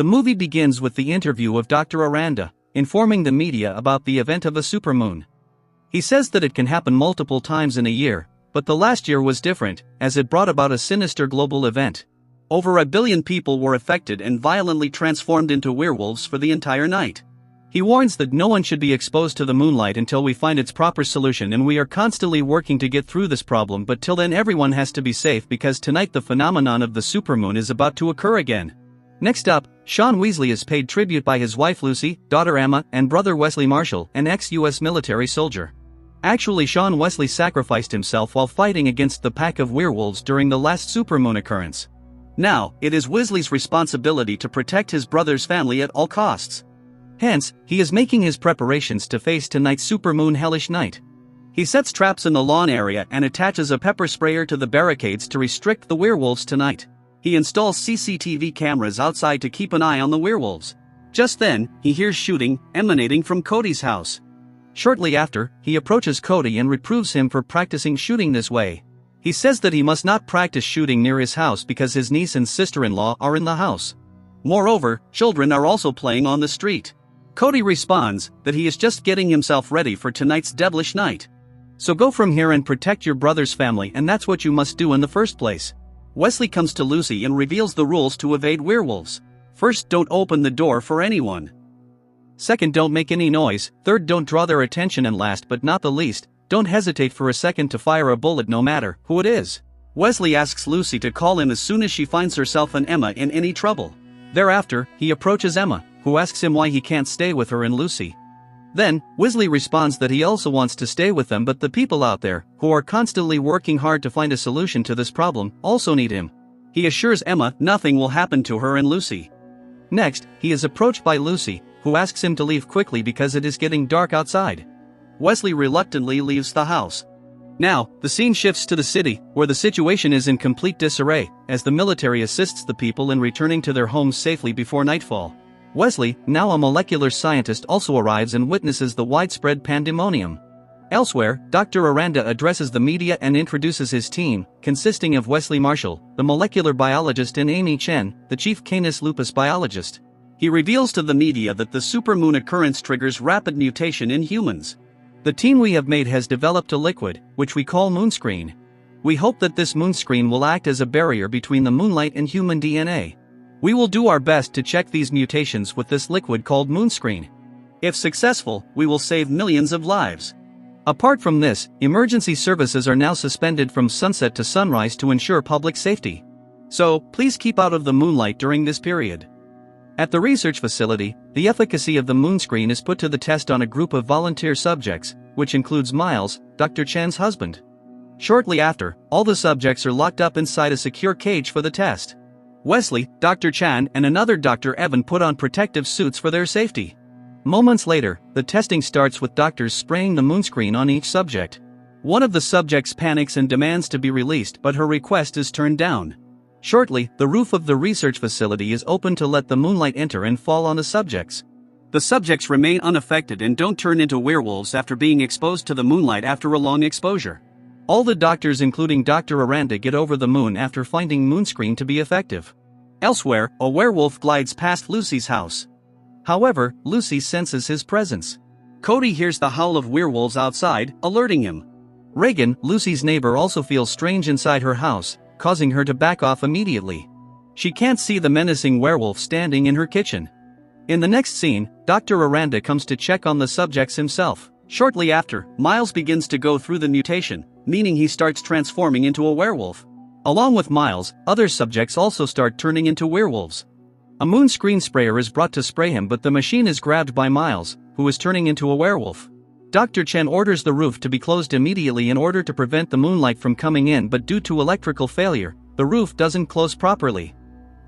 The movie begins with the interview of Dr. Aranda, informing the media about the event of a supermoon. He says that it can happen multiple times in a year, but the last year was different, as it brought about a sinister global event. Over 1 billion people were affected and violently transformed into werewolves for the entire night. He warns that no one should be exposed to the moonlight until we find its proper solution, and we are constantly working to get through this problem, but till then everyone has to be safe because tonight the phenomenon of the supermoon is about to occur again. Next up, Sean Weasley is paid tribute by his wife Lucy, daughter Emma, and brother Wesley Marshall, an ex-US military soldier. Actually, Sean Wesley sacrificed himself while fighting against the pack of werewolves during the last supermoon occurrence. Now, it is Weasley's responsibility to protect his brother's family at all costs. Hence, he is making his preparations to face tonight's supermoon hellish night. He sets traps in the lawn area and attaches a pepper sprayer to the barricades to restrict the werewolves tonight. He installs CCTV cameras outside to keep an eye on the werewolves. Just then, he hears shooting emanating from Cody's house. Shortly after, he approaches Cody and reproves him for practicing shooting this way. He says that he must not practice shooting near his house because his niece and sister-in-law are in the house. Moreover, children are also playing on the street. Cody responds that he is just getting himself ready for tonight's devilish night. So go from here and protect your brother's family, and that's what you must do in the first place. Wesley comes to Lucy and reveals the rules to evade werewolves. First, don't open the door for anyone. Second, don't make any noise. Third, don't draw their attention, and last but not the least, don't hesitate for a second to fire a bullet no matter who it is. Wesley asks Lucy to call him as soon as she finds herself and Emma in any trouble. Thereafter, he approaches Emma, who asks him why he can't stay with her and Lucy. Then, Wesley responds that he also wants to stay with them, but the people out there, who are constantly working hard to find a solution to this problem, also need him. He assures Emma nothing will happen to her and Lucy. Next, he is approached by Lucy, who asks him to leave quickly because it is getting dark outside. Wesley reluctantly leaves the house. Now, the scene shifts to the city, where the situation is in complete disarray, as the military assists the people in returning to their homes safely before nightfall. Wesley, now a molecular scientist, also arrives and witnesses the widespread pandemonium. Elsewhere, Dr. Aranda addresses the media and introduces his team, consisting of Wesley Marshall, the molecular biologist, and Amy Chen, the chief Canis lupus biologist. He reveals to the media that the supermoon occurrence triggers rapid mutation in humans. The team we have made has developed a liquid, which we call moonscreen. We hope that this moonscreen will act as a barrier between the moonlight and human DNA. We will do our best to check these mutations with this liquid called moonscreen. If successful, we will save millions of lives. Apart from this, emergency services are now suspended from sunset to sunrise to ensure public safety. So, please keep out of the moonlight during this period. At the research facility, the efficacy of the moonscreen is put to the test on a group of volunteer subjects, which includes Miles, Dr. Chan's husband. Shortly after, all the subjects are locked up inside a secure cage for the test. Wesley, Dr. Chan, and another Dr. Evan put on protective suits for their safety. Moments later, the testing starts with doctors spraying the moonscreen on each subject. One of the subjects panics and demands to be released, but her request is turned down. Shortly, the roof of the research facility is opened to let the moonlight enter and fall on the subjects. The subjects remain unaffected and don't turn into werewolves after being exposed to the moonlight after a long exposure. All the doctors, including Dr. Aranda, get over the moon after finding moonscreen to be effective. Elsewhere, a werewolf glides past Lucy's house. However, Lucy senses his presence. Cody hears the howl of werewolves outside, alerting him. Reagan, Lucy's neighbor, also feels strange inside her house, causing her to back off immediately. She can't see the menacing werewolf standing in her kitchen. In the next scene, Dr. Aranda comes to check on the subjects himself. Shortly after, Miles begins to go through the mutation, meaning he starts transforming into a werewolf. Along with Miles, other subjects also start turning into werewolves. A moonscreen sprayer is brought to spray him, but the machine is grabbed by Miles, who is turning into a werewolf. Dr. Chen orders the roof to be closed immediately in order to prevent the moonlight from coming in, but due to electrical failure, the roof doesn't close properly.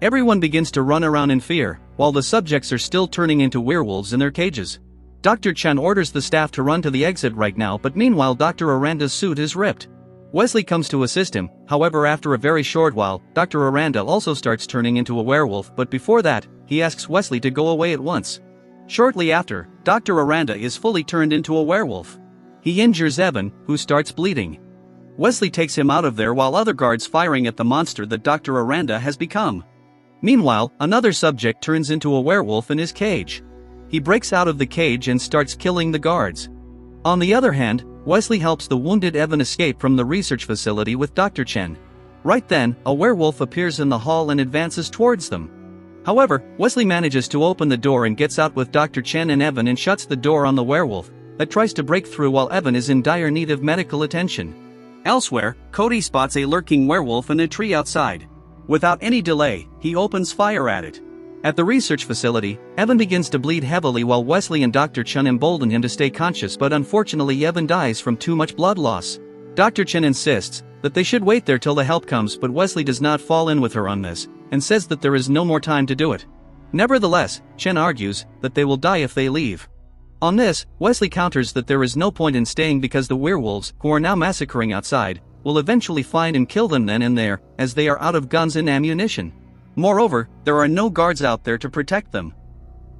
Everyone begins to run around in fear, while the subjects are still turning into werewolves in their cages. Dr. Chen orders the staff to run to the exit right now, but meanwhile Dr. Aranda's suit is ripped. Wesley comes to assist him, however after a very short while, Dr. Aranda also starts turning into a werewolf, but before that, he asks Wesley to go away at once. Shortly after, Dr. Aranda is fully turned into a werewolf. He injures Evan, who starts bleeding. Wesley takes him out of there while other guards firing at the monster that Dr. Aranda has become. Meanwhile, another subject turns into a werewolf in his cage. He breaks out of the cage and starts killing the guards. On the other hand, Wesley helps the wounded Evan escape from the research facility with Dr. Chen. Right then, a werewolf appears in the hall and advances towards them. However, Wesley manages to open the door and gets out with Dr. Chen and Evan and shuts the door on the werewolf that tries to break through while Evan is in dire need of medical attention. Elsewhere, Cody spots a lurking werewolf in a tree outside. Without any delay, he opens fire at it. At the research facility, Evan begins to bleed heavily while Wesley and Dr. Chen embolden him to stay conscious, but unfortunately Evan dies from too much blood loss. Dr. Chen insists that they should wait there till the help comes, but Wesley does not fall in with her on this, and says that there is no more time to do it. Nevertheless, Chen argues that they will die if they leave. On this, Wesley counters that there is no point in staying because the werewolves, who are now massacring outside, will eventually find and kill them then and there, as they are out of guns and ammunition. Moreover, there are no guards out there to protect them.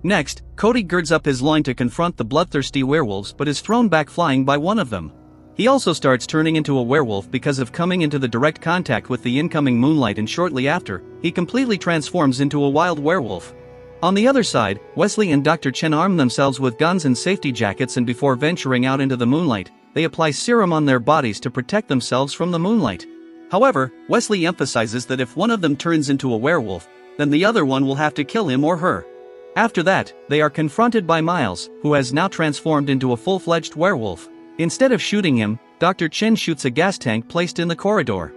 Next, Cody girds up his loin to confront the bloodthirsty werewolves but is thrown back flying by one of them. He also starts turning into a werewolf because of coming into the direct contact with the incoming moonlight, and shortly after, he completely transforms into a wild werewolf. On the other side, Wesley and Dr. Chen arm themselves with guns and safety jackets, and before venturing out into the moonlight, they apply serum on their bodies to protect themselves from the moonlight. However, Wesley emphasizes that if one of them turns into a werewolf, then the other one will have to kill him or her. After that, they are confronted by Miles, who has now transformed into a full-fledged werewolf. Instead of shooting him, Dr. Chen shoots a gas tank placed in the corridor.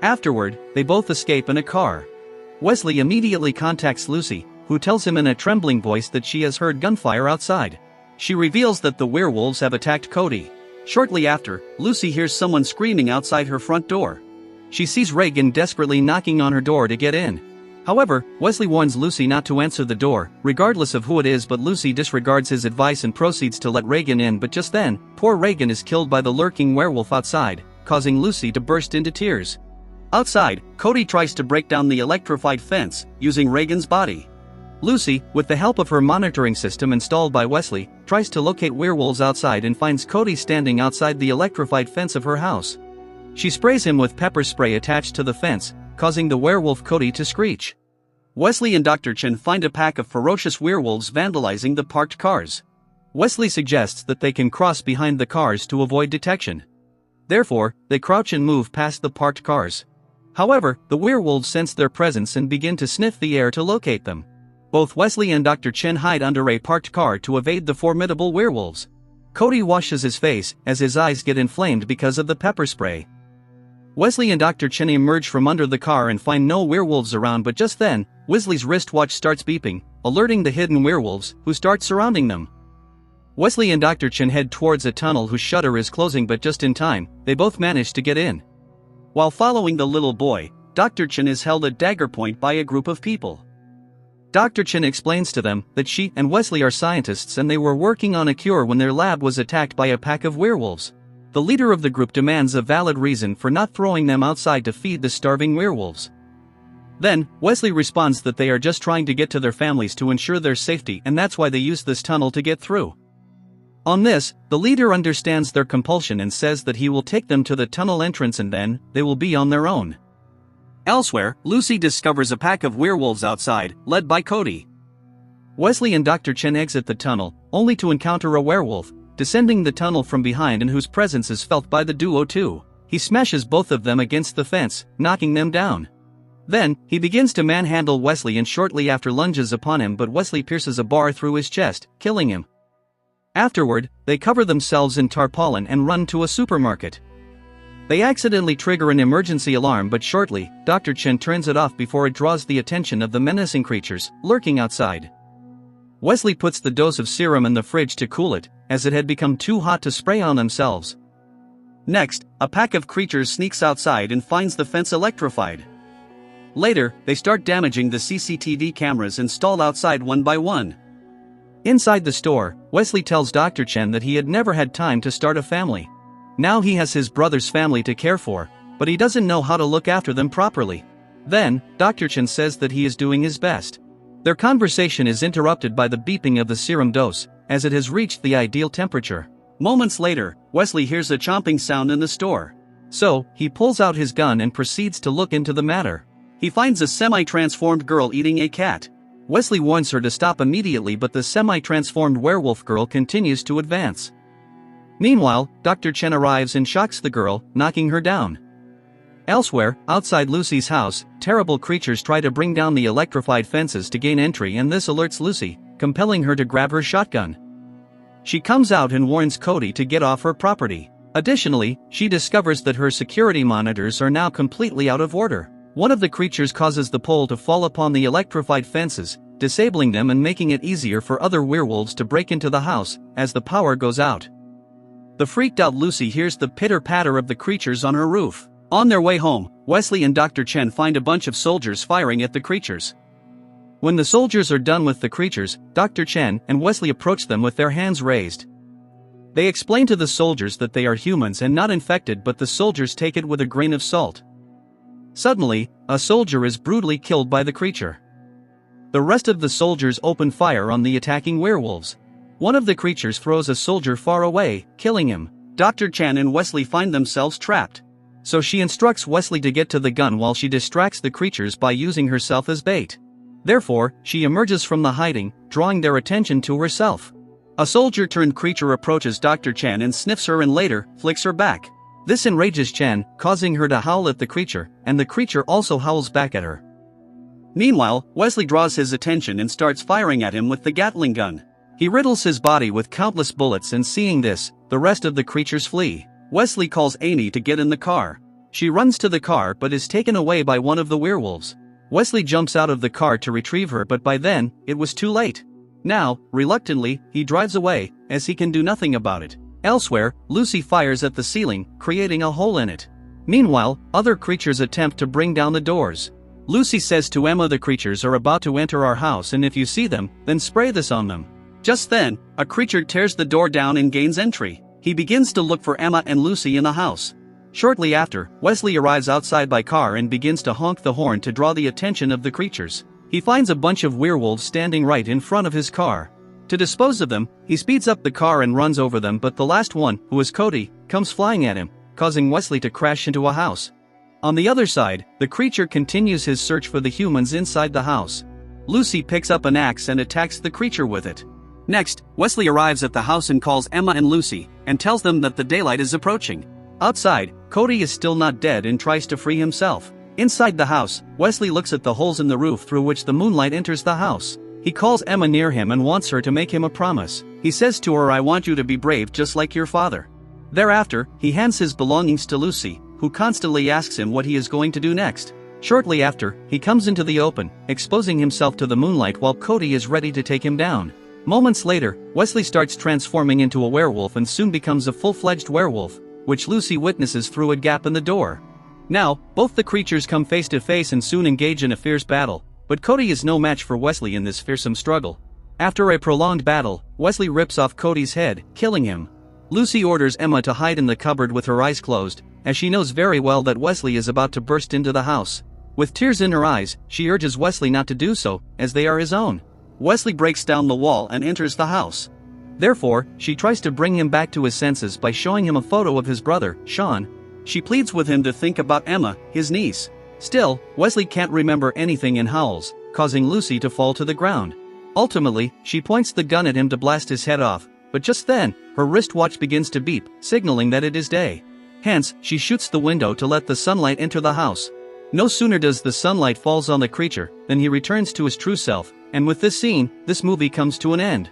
Afterward, they both escape in a car. Wesley immediately contacts Lucy, who tells him in a trembling voice that she has heard gunfire outside. She reveals that the werewolves have attacked Cody. Shortly after, Lucy hears someone screaming outside her front door. She sees Reagan desperately knocking on her door to get in. However, Wesley warns Lucy not to answer the door, regardless of who it is, but Lucy disregards his advice and proceeds to let Reagan in, but just then, poor Reagan is killed by the lurking werewolf outside, causing Lucy to burst into tears. Outside, Cody tries to break down the electrified fence, using Reagan's body. Lucy, with the help of her monitoring system installed by Wesley, tries to locate werewolves outside and finds Cody standing outside the electrified fence of her house. She sprays him with pepper spray attached to the fence, causing the werewolf Cody to screech. Wesley and Dr. Chen find a pack of ferocious werewolves vandalizing the parked cars. Wesley suggests that they can cross behind the cars to avoid detection. Therefore, they crouch and move past the parked cars. However, the werewolves sense their presence and begin to sniff the air to locate them. Both Wesley and Dr. Chen hide under a parked car to evade the formidable werewolves. Cody washes his face as his eyes get inflamed because of the pepper spray. Wesley and Dr. Chen emerge from under the car and find no werewolves around, but just then, Wesley's wristwatch starts beeping, alerting the hidden werewolves, who start surrounding them. Wesley and Dr. Chen head towards a tunnel whose shutter is closing, but just in time, they both manage to get in. While following the little boy, Dr. Chen is held at dagger point by a group of people. Dr. Chen explains to them that she and Wesley are scientists and they were working on a cure when their lab was attacked by a pack of werewolves. The leader of the group demands a valid reason for not throwing them outside to feed the starving werewolves. Then, Wesley responds that they are just trying to get to their families to ensure their safety, and that's why they use this tunnel to get through. On this, the leader understands their compulsion and says that he will take them to the tunnel entrance and then, they will be on their own. Elsewhere, Lucy discovers a pack of werewolves outside, led by Cody. Wesley and Dr. Chen exit the tunnel, only to encounter a werewolf, descending the tunnel from behind and whose presence is felt by the duo too. He smashes both of them against the fence, knocking them down. Then, he begins to manhandle Wesley and shortly after lunges upon him, but Wesley pierces a bar through his chest, killing him. Afterward, they cover themselves in tarpaulin and run to a supermarket. They accidentally trigger an emergency alarm, but shortly, Dr. Chen turns it off before it draws the attention of the menacing creatures lurking outside. Wesley puts the dose of serum in the fridge to cool it, as it had become too hot to spray on themselves. Next, a pack of creatures sneaks outside and finds the fence electrified. Later, they start damaging the CCTV cameras installed outside one by one. Inside the store, Wesley tells Dr. Chen that he had never had time to start a family. Now he has his brother's family to care for, but he doesn't know how to look after them properly. Then, Dr. Chen says that he is doing his best. Their conversation is interrupted by the beeping of the serum dose, as it has reached the ideal temperature. Moments later, Wesley hears a chomping sound in the store. So, he pulls out his gun and proceeds to look into the matter. He finds a semi-transformed girl eating a cat. Wesley warns her to stop immediately, but the semi-transformed werewolf girl continues to advance. Meanwhile, Dr. Chen arrives and shocks the girl, knocking her down. Elsewhere, outside Lucy's house, terrible creatures try to bring down the electrified fences to gain entry, and this alerts Lucy, compelling her to grab her shotgun. She comes out and warns Cody to get off her property. Additionally, she discovers that her security monitors are now completely out of order. One of the creatures causes the pole to fall upon the electrified fences, disabling them and making it easier for other werewolves to break into the house as the power goes out. The freaked out Lucy hears the pitter-patter of the creatures on her roof. On their way home, Wesley and Dr. Chen find a bunch of soldiers firing at the creatures. When the soldiers are done with the creatures, Dr. Chen and Wesley approach them with their hands raised. They explain to the soldiers that they are humans and not infected, but the soldiers take it with a grain of salt. Suddenly, a soldier is brutally killed by the creature. The rest of the soldiers open fire on the attacking werewolves. One of the creatures throws a soldier far away, killing him. Dr. Chen and Wesley find themselves trapped. So she instructs Wesley to get to the gun while she distracts the creatures by using herself as bait. Therefore, she emerges from the hiding, drawing their attention to herself. A soldier-turned creature approaches Dr. Chen and sniffs her and later flicks her back. This enrages Chen, causing her to howl at the creature, and the creature also howls back at her. Meanwhile, Wesley draws his attention and starts firing at him with the Gatling gun. He riddles his body with countless bullets, and seeing this, the rest of the creatures flee. Wesley calls Amy to get in the car. She runs to the car but is taken away by one of the werewolves. Wesley jumps out of the car to retrieve her, but by then, it was too late. Now, reluctantly, he drives away, as he can do nothing about it. Elsewhere, Lucy fires at the ceiling, creating a hole in it. Meanwhile, other creatures attempt to bring down the doors. Lucy says to Emma, the creatures are about to enter our house, and if you see them, then spray this on them. Just then, a creature tears the door down and gains entry. He begins to look for Emma and Lucy in the house. Shortly after, Wesley arrives outside by car and begins to honk the horn to draw the attention of the creatures. He finds a bunch of werewolves standing right in front of his car. To dispose of them, he speeds up the car and runs over them, but the last one, who is Cody, comes flying at him, causing Wesley to crash into a house. On the other side, the creature continues his search for the humans inside the house. Lucy picks up an axe and attacks the creature with it. Next, Wesley arrives at the house and calls Emma and Lucy, and tells them that the daylight is approaching. Outside, Cody is still not dead and tries to free himself. Inside the house, Wesley looks at the holes in the roof through which the moonlight enters the house. He calls Emma near him and wants her to make him a promise. He says to her, "I want you to be brave just like your father." Thereafter, he hands his belongings to Lucy, who constantly asks him what he is going to do next. Shortly after, he comes into the open, exposing himself to the moonlight while Cody is ready to take him down. Moments later, Wesley starts transforming into a werewolf and soon becomes a full-fledged werewolf, which Lucy witnesses through a gap in the door. Now, both the creatures come face to face and soon engage in a fierce battle, but Cody is no match for Wesley in this fearsome struggle. After a prolonged battle, Wesley rips off Cody's head, killing him. Lucy orders Emma to hide in the cupboard with her eyes closed, as she knows very well that Wesley is about to burst into the house. With tears in her eyes, she urges Wesley not to do so, as they are his own. Wesley breaks down the wall and enters the house. Therefore, she tries to bring him back to his senses by showing him a photo of his brother, Sean. She pleads with him to think about Emma, his niece. Still, Wesley can't remember anything and howls, causing Lucy to fall to the ground. Ultimately, she points the gun at him to blast his head off, but just then, her wristwatch begins to beep, signaling that it is day. Hence, she shoots the window to let the sunlight enter the house. No sooner does the sunlight falls on the creature, than he returns to his true self, and with this scene, this movie comes to an end.